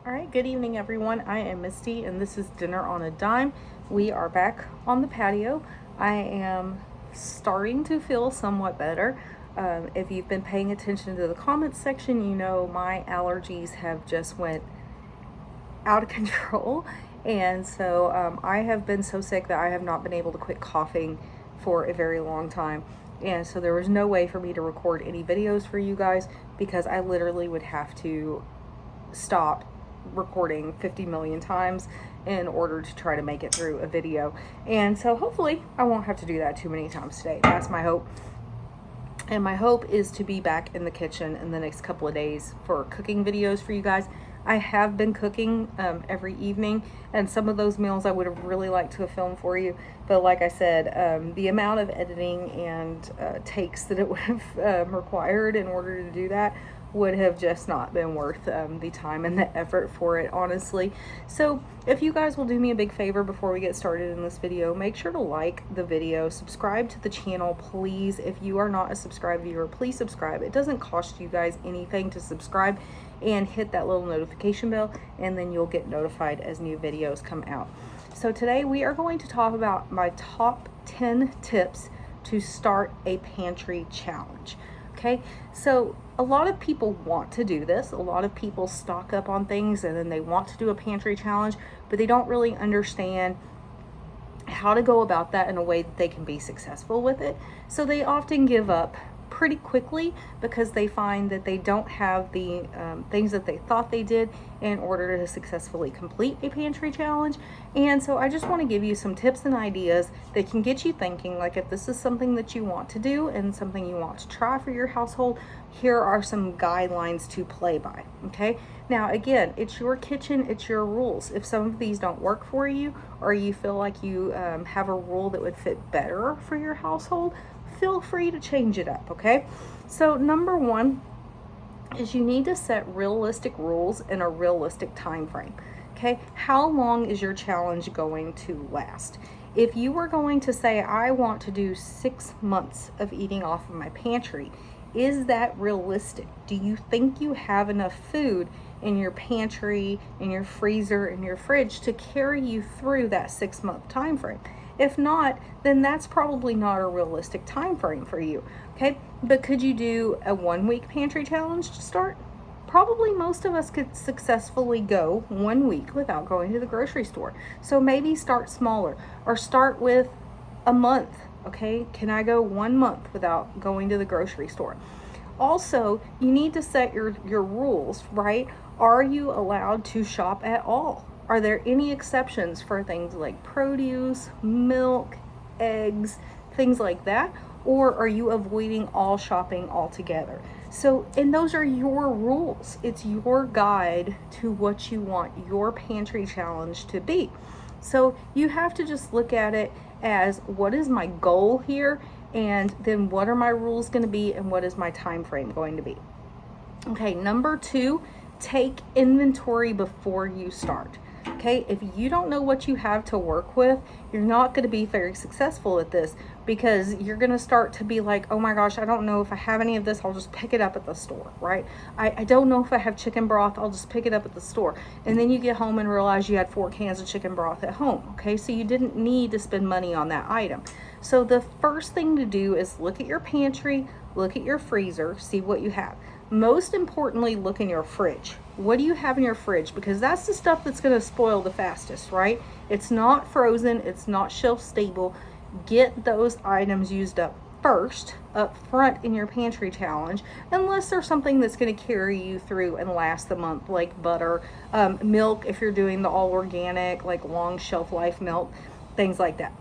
All right, good evening, everyone. I am Misty, and this is Dinner on a Dime. We are back on the patio. I am starting to feel somewhat better. If you've been paying attention to the comments section, you know my allergies have just went out of control, and so I have been so sick that I have not been able to quit coughing for a very long time. And so there was no way for me to record any videos for you guys because I literally would have to stop recording 50 million times in order to try to make it through a video. And so hopefully I won't have to do that too many times today. That's my hope. And my hope is to be back in the kitchen in the next couple of days for cooking videos for you guys. I have been cooking every evening, and some of those meals I would have really liked to have filmed for you. But like I said, the amount of editing and takes that it would have required in order to do that would have just not been worth the time and the effort for it, honestly. So if you guys will do me a big favor before we get started in this video, make sure to like the video, subscribe to the channel, please. If you are not a subscribed viewer, please subscribe. It doesn't cost you guys anything to subscribe, and hit that little notification bell, and then you'll get notified as new videos come out. So today we are going to talk about my top 10 tips to start a pantry challenge. Okay, so a lot of people want to do this. A lot of people stock up on things and then they want to do a pantry challenge, but they don't really understand how to go about that in a way that they can be successful with it. So they often give up pretty quickly because they find that they don't have the things that they thought they did in order to successfully complete a pantry challenge. And so I just want to give you some tips and ideas that can get you thinking, like if this is something that you want to do and something you want to try for your household, here are some guidelines to play by. Okay, now again, it's your kitchen, it's your rules. If some of these don't work for you, or you feel like you have a rule that would fit better for your household, feel free to change it up. Okay, so number one is you need to set realistic rules in a realistic time frame. Okay, how long is your challenge going to last? If you were going to say, I want to do 6 months of eating off of my pantry, is that realistic? Do you think you have enough food in your pantry, in your freezer, in your fridge to carry you through that 6-month time frame? If not, then that's probably not a realistic time frame for you. Okay, but could you do a 1-week pantry challenge to start? Probably most of us could successfully go 1 week without going to the grocery store. So maybe start smaller, or start with a month. Okay, can I go 1 month without going to the grocery store? Also, you need to set your rules, right? Are you allowed to shop at all? Are there any exceptions for things like produce, milk, eggs, things like that? Or are you avoiding all shopping altogether? So, and those are your rules. It's your guide to what you want your pantry challenge to be. So you have to just look at it as, what is my goal here? And then what are my rules going to be? And what is my time frame going to be? Okay, number 2, take inventory before you start. Okay, if you don't know what you have to work with, you're not going to be very successful at this, because you're going to start to be like, oh my gosh, I don't know if I have any of this, I'll just pick it up at the store, right? I don't know if I have chicken broth, I'll just pick it up at the store. And then you get home and realize you had 4 cans of chicken broth at home. Okay, so you didn't need to spend money on that item. So the first thing to do is look at your pantry, look at your freezer, see what you have. Most importantly, look in your fridge. What do you have in your fridge? Because that's the stuff that's going to spoil the fastest, right? It's not frozen, it's not shelf stable. Get those items used up first, up front in your pantry challenge, unless there's something that's going to carry you through and last the month, like butter, milk, if you're doing the all organic, like long shelf life milk, things like that.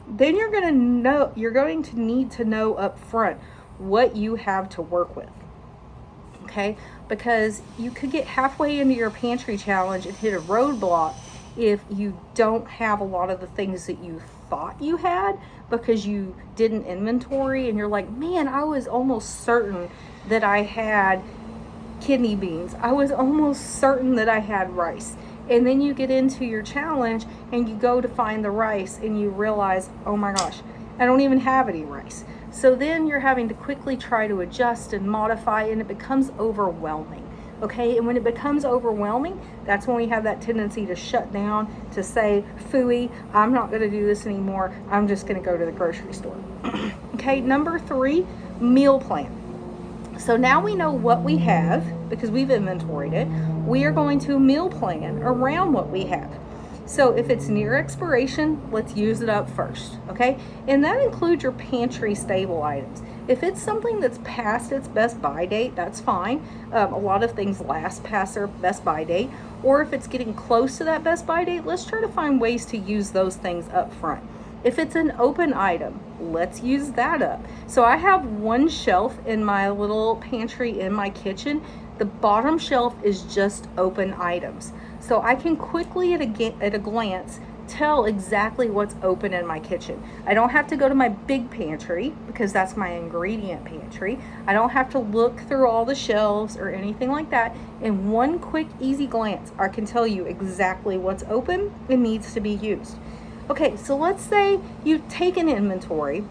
Then you're going to need to know up front what you have to work with. Okay, because you could get halfway into your pantry challenge and hit a roadblock if you don't have a lot of the things that you thought you had, because you didn't inventory and you're like, man, I was almost certain that I had kidney beans. I was almost certain that I had rice. And then you get into your challenge and you go to find the rice and you realize, oh my gosh, I don't even have any rice. So then you're having to quickly try to adjust and modify, and it becomes overwhelming. okay? And when it becomes overwhelming, that's when we have that tendency to shut down, to say, phooey, I'm not gonna do this anymore. I'm just gonna go to the grocery store. Okay, number 3, meal plan. So now we know what we have because we've inventoried it. We are going to meal plan around what we have. So if it's near expiration, let's use it up first, okay? And that includes your pantry staple items. If it's something that's past its best by date, that's fine. A lot of things last past their best by date. Or if it's getting close to that best by date, let's try to find ways to use those things up front. If it's an open item, let's use that up. So I have one shelf in my little pantry in my kitchen. The bottom shelf is just open items. So I can quickly at a glance tell exactly what's open in my kitchen. I don't have to go to my big pantry because that's my ingredient pantry. I don't have to look through all the shelves or anything like that. In one quick, easy glance, I can tell you exactly what's open and needs to be used. Okay, so let's say you take an inventory,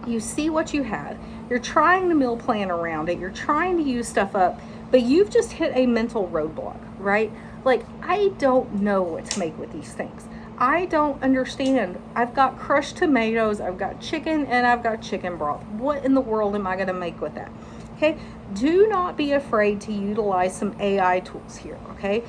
you see what you have, you're trying to meal plan around it, you're trying to use stuff up, but you've just hit a mental roadblock, right? Like, I don't know what to make with these things. I don't understand. I've got crushed tomatoes, I've got chicken, and I've got chicken broth. What in the world am I gonna make with that? Okay, do not be afraid to utilize some AI tools here, okay?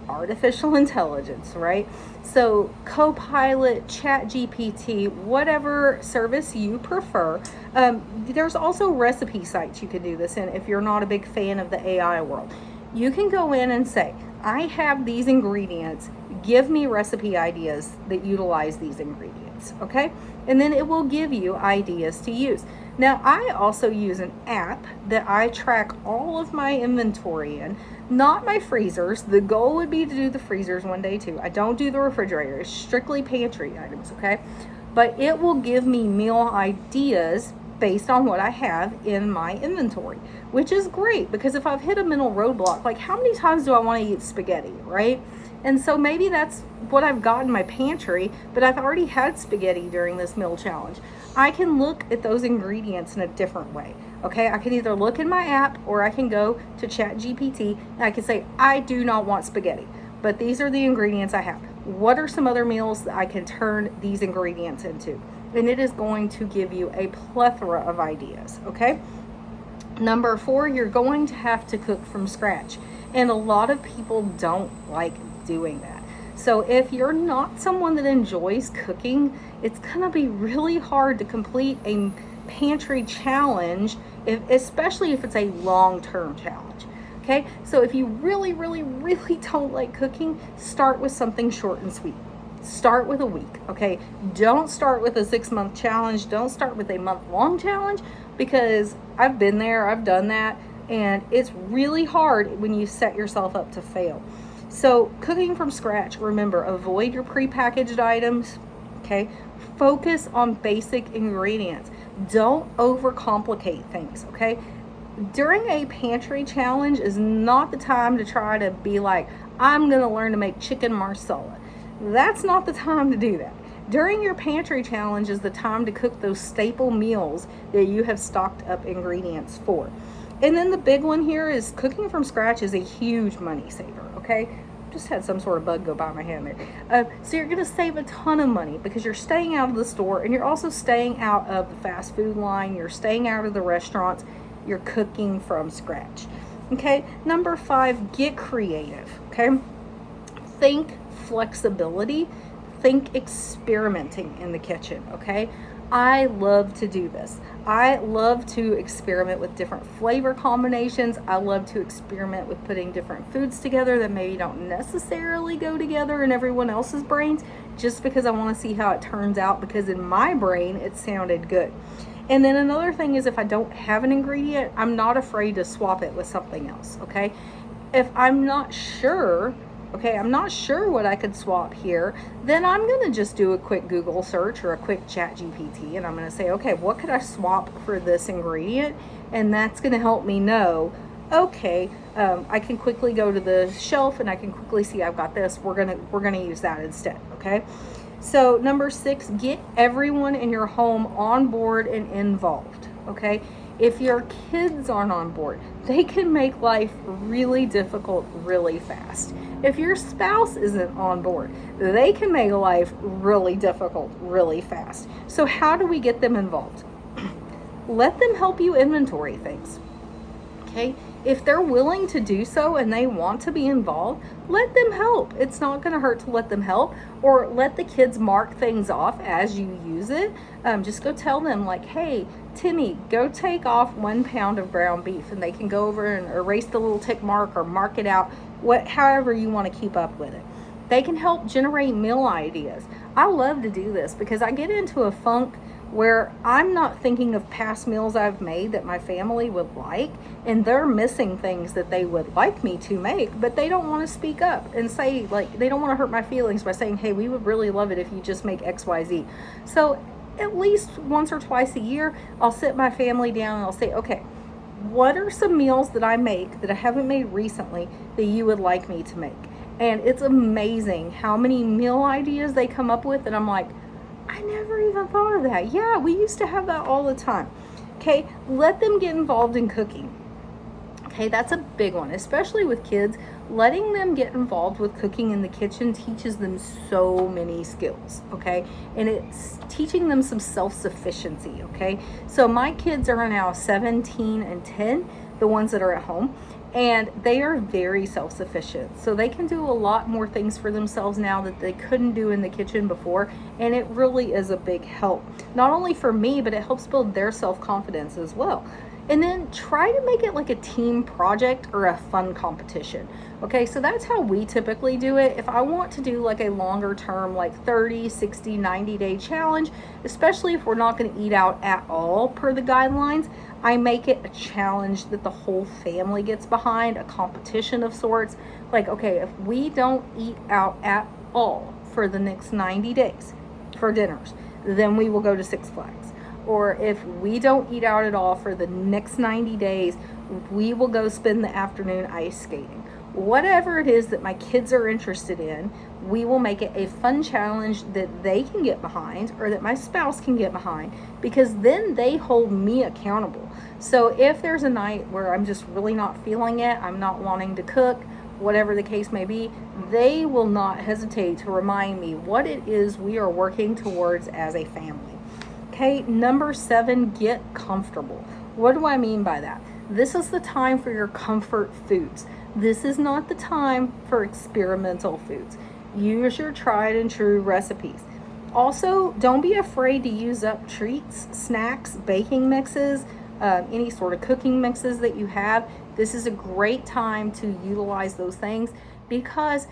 Artificial intelligence, right? So Copilot, ChatGPT, whatever service you prefer. There's also recipe sites you can do this in if you're not a big fan of the AI world. You can go in and say, I have these ingredients, give me recipe ideas that utilize these ingredients, okay? And then it will give you ideas to use. Now, I also use an app that I track all of my inventory in, not my freezers. The goal would be to do the freezers one day too. I don't do the refrigerator, it's strictly pantry items, okay? But it will give me meal ideas based on what I have in my inventory, which is great because if I've hit a mental roadblock, like how many times do I want to eat spaghetti, right? And so maybe that's what I've got in my pantry, but I've already had spaghetti during this meal challenge. I can look at those ingredients in a different way, okay? I can either look in my app or I can go to ChatGPT and I can say, I do not want spaghetti, but these are the ingredients I have. What are some other meals that I can turn these ingredients into? And it is going to give you a plethora of ideas, okay? Number 4, you're going to have to cook from scratch. And a lot of people don't like doing that. So if you're not someone that enjoys cooking, it's gonna be really hard to complete a pantry challenge, especially if it's a long-term challenge. Okay, so if you really don't like cooking, start with something short and sweet. Start with a week, okay? Don't start with a 6-month challenge. Don't start with a month-long challenge because I've been there, I've done that, and it's really hard when you set yourself up to fail. So cooking from scratch, remember, avoid your prepackaged items, okay? Focus on basic ingredients. Don't overcomplicate things, okay? During a pantry challenge is not the time to try to be like, I'm gonna learn to make chicken marsala. That's not the time to do that. During your pantry challenge is the time to cook those staple meals that you have stocked up ingredients for. And then the big one here is cooking from scratch is a huge money saver, okay? Just had some sort of bug go by my hand there. So you're gonna save a ton of money because you're staying out of the store and you're also staying out of the fast food line, you're staying out of the restaurants, you're cooking from scratch, okay? Number 5, get creative, okay? Think flexibility, think experimenting in the kitchen, okay? I love to do this. I love to experiment with different flavor combinations. I love to experiment with putting different foods together that maybe don't necessarily go together in everyone else's brains, just because I want to see how it turns out, because in my brain it sounded good. And then another thing is, if I don't have an ingredient, I'm not afraid to swap it with something else, okay? If I'm not sure, I'm not sure what I could swap here, then I'm gonna just do a quick Google search or a quick ChatGPT, and I'm gonna say, okay, what could I swap for this ingredient? And that's gonna help me know, okay, I can quickly go to the shelf and I can quickly see I've got this. We're gonna use that instead, okay? So number 6, get everyone in your home on board and involved, okay? If your kids aren't on board, they can make life really difficult really fast. If your spouse isn't on board, they can make life really difficult really fast. So how do we get them involved? Let them help you inventory things. Okay, if they're willing to do so and they want to be involved, let them help. It's not going to hurt to let them help, or let the kids mark things off as you use it. Just go tell them, like, hey, Timmy, go take off 1 pound of ground beef, and they can go over and erase the little tick mark or mark it out, however you want to keep up with it. They can help generate meal ideas. I love to do this because I get into a funk where I'm not thinking of past meals I've made that my family would like, and they're missing things that they would like me to make, but they don't want to speak up and say, like, they don't want to hurt my feelings by saying, hey, we would really love it if you just make XYZ. So at least once or twice a year, I'll sit my family down and I'll say, okay, what are some meals that I make that I haven't made recently that you would like me to make? And it's amazing how many meal ideas they come up with, and I'm like, I never even thought of that. Yeah, we used to have that all the time. Okay, let them get involved in cooking. Okay, that's a big one, especially with kids. Letting them get involved with cooking in the kitchen teaches them so many skills, okay? And it's teaching them some self-sufficiency, okay? So my kids are now 17 and 10, the ones that are at home, and they are very self-sufficient. So they can do a lot more things for themselves now that they couldn't do in the kitchen before, and it really is a big help. Not only for me, but it helps build their self-confidence as well. And then try to make it like a team project or a fun competition. Okay, so that's how we typically do it. If I want to do like a longer term, like 30, 60, 90-day challenge, especially if we're not going to eat out at all per the guidelines, I make it a challenge that the whole family gets behind, a competition of sorts. Like, okay, if we don't eat out at all for the next 90 days for dinners, then we will go to Six Flags. Or if we don't eat out at all for the next 90 days, we will go spend the afternoon ice skating. Whatever it is that my kids are interested in, we will make it a fun challenge that they can get behind, or that my spouse can get behind, because then they hold me accountable. So if there's a night where I'm just really not feeling it, I'm not wanting to cook, whatever the case may be, they will not hesitate to remind me what it is we are working towards as a family. Okay, number 7, get comfortable. What do I mean by that? This is the time for your comfort foods. This is not the time for experimental foods. Use your tried and true recipes. Also, don't be afraid to use up treats, snacks, baking mixes, any sort of cooking mixes that you have. This is a great time to utilize those things, because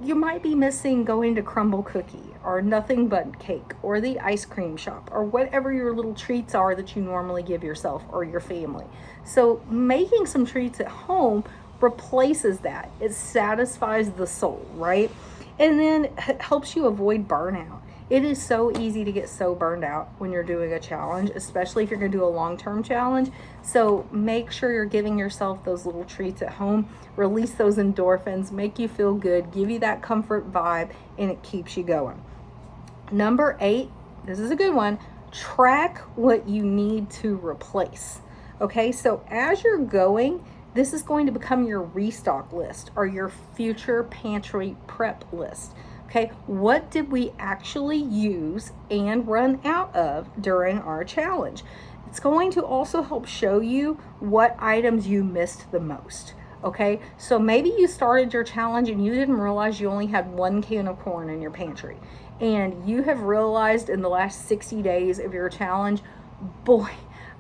you might be missing going to Crumble Cookie or Nothing But Cake or the ice cream shop or whatever your little treats are that you normally give yourself or your family. So making some treats at home replaces that. It satisfies the soul, right? And then it helps you avoid burnout. It is so easy to get so burned out when you're doing a challenge, especially if you're going to do a long-term challenge. So make sure you're giving yourself those little treats at home. Release those endorphins, make you feel good, give you that comfort vibe, and it keeps you going. Number 8, this is a good one. Track what you need to replace. Okay, so as you're going, this is going to become your restock list or your future pantry prep list. Okay, what did we actually use and run out of during our challenge? It's going to also help show you what items you missed the most. Okay, so maybe you started your challenge and you didn't realize you only had 1 can of corn in your pantry. And you have realized in the last 60 days of your challenge, boy,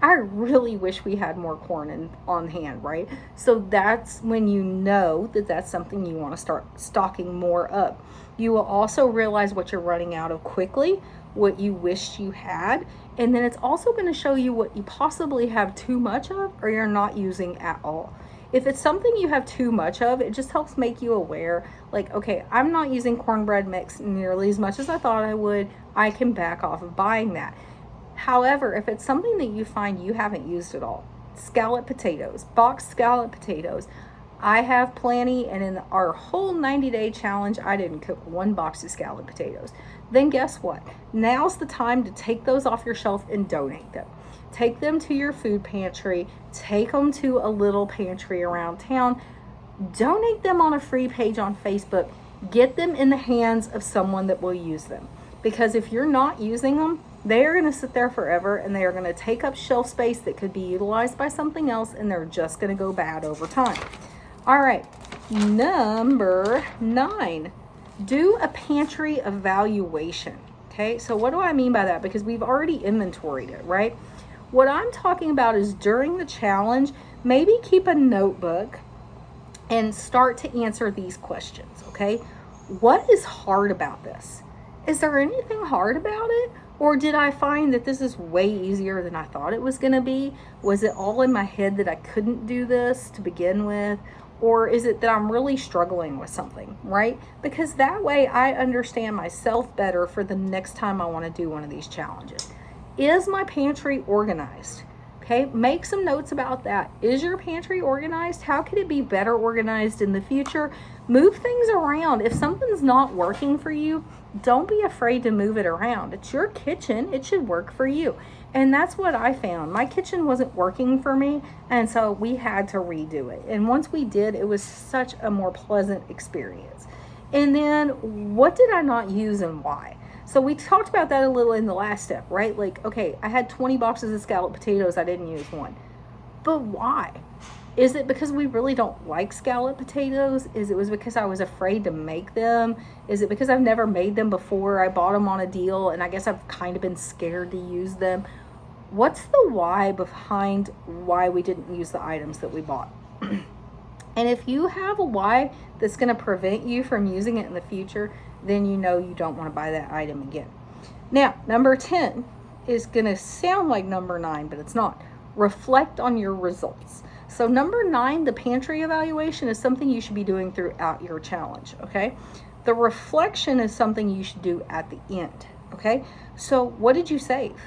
I really wish we had more corn on hand, right? So that's when you know that that's something you want to start stocking more of. You will also realize what you're running out of quickly, what you wished you had, and then it's also going to show you what you possibly have too much of or you're not using at all. If it's something you have too much of, it just helps make you aware, like, okay, I'm not using cornbread mix nearly as much as I thought I would. I can back off of buying that. However, if it's something that you find you haven't used at all, scalloped potatoes, boxed scalloped potatoes, I have plenty, and in our whole 90-day challenge, I didn't cook 1 box of scalloped potatoes. Then guess what? Now's the time to take those off your shelf and donate them. Take them to your food pantry. Take them to a little pantry around town. Donate them on a free page on Facebook. Get them in the hands of someone that will use them. Because if you're not using them, they are going to sit there forever, and they are going to take up shelf space that could be utilized by something else, and they're just going to go bad over time. All right, number 9, do a pantry evaluation. Okay, so what do I mean by that? Because we've already inventoried it, right? What I'm talking about is during the challenge, maybe keep a notebook and start to answer these questions, okay? What is hard about this? Is there anything hard about it? Or did I find that this is way easier than I thought it was going to be? Was it all in my head that I couldn't do this to begin with? Or is it that I'm really struggling with something, right? Because that way I understand myself better for the next time I want to do one of these challenges. Is my pantry organized? Okay, make some notes about that. Is your pantry organized? How could it be better organized in the future? Move things around. If something's not working for you, don't be afraid to move it around. It's your kitchen. It should work for you. And that's what I found. My kitchen wasn't working for me, and so we had to redo it. And once we did, it was such a more pleasant experience. And then what did I not use and why? So we talked about that a little in the last step, right? Like, okay, I had 20 boxes of scalloped potatoes. I didn't use one. But why? Is it because we really don't like scalloped potatoes? Is it was because I was afraid to make them? Is it because I've never made them before? I bought them on a deal, and I guess I've kind of been scared to use them. What's the why behind why we didn't use the items that we bought? And if you have a why that's going to prevent you from using it in the future, then you know you don't want to buy that item again. Now, number 10 is going to sound like number 9, but it's not. Reflect on your results. So number 9, the pantry evaluation, is something you should be doing throughout your challenge, okay? The reflection is something you should do at the end, okay? So what did you save?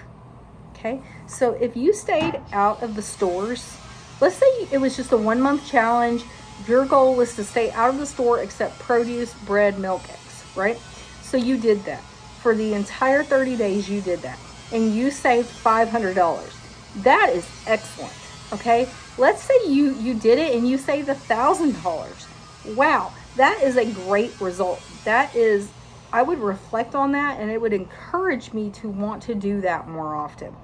Okay, so if you stayed out of the stores, let's say it was just a 1-month challenge, your goal was to stay out of the store except produce, bread, milk, eggs, right? So you did that. For the entire 30 days, you did that. And you saved $500. That is excellent, okay? Let's say you did it and you saved $1,000. Wow, that is a great result. That is, I would reflect on that, and it would encourage me to want to do that more often.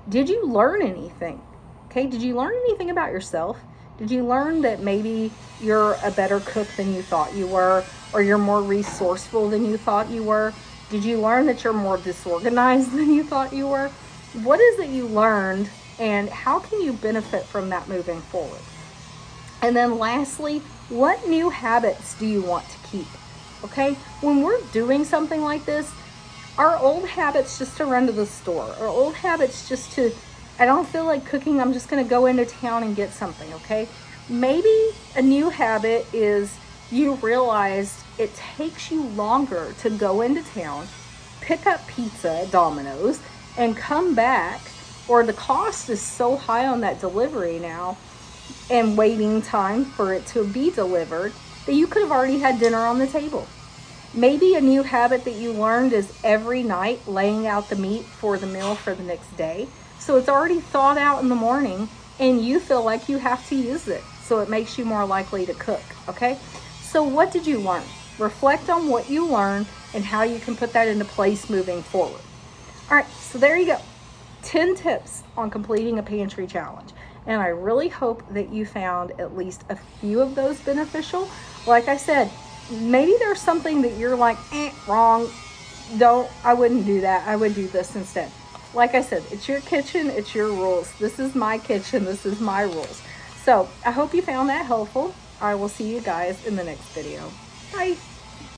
Did you learn anything? Okay, did you learn anything about yourself? Did you learn that maybe you're a better cook than you thought you were, or you're more resourceful than you thought you were? Did you learn that you're more disorganized than you thought you were? What is it you learned, and how can you benefit from that moving forward? And then lastly, what new habits do you want to keep? Okay, when we're doing something like this, our old habits just to run to the store, our old habits just to, I don't feel like cooking, I'm just going to go into town and get something, okay? Maybe a new habit is you realized it takes you longer to go into town, pick up pizza at Domino's, and come back, or the cost is so high on that delivery now and waiting time for it to be delivered that you could have already had dinner on the table. Maybe a new habit that you learned is every night laying out the meat for the meal for the next day. So it's already thawed out in the morning and you feel like you have to use it. So it makes you more likely to cook, okay? So what did you learn? Reflect on what you learned and how you can put that into place moving forward. All right, so there you go. 10 tips on completing a pantry challenge. And I really hope that you found at least a few of those beneficial. Like I said, maybe there's something that you're like, wrong. I wouldn't do that. I would do this instead. Like I said, it's your kitchen, it's your rules. This is my kitchen, this is my rules. So I hope you found that helpful. I will see you guys in the next video. Bye.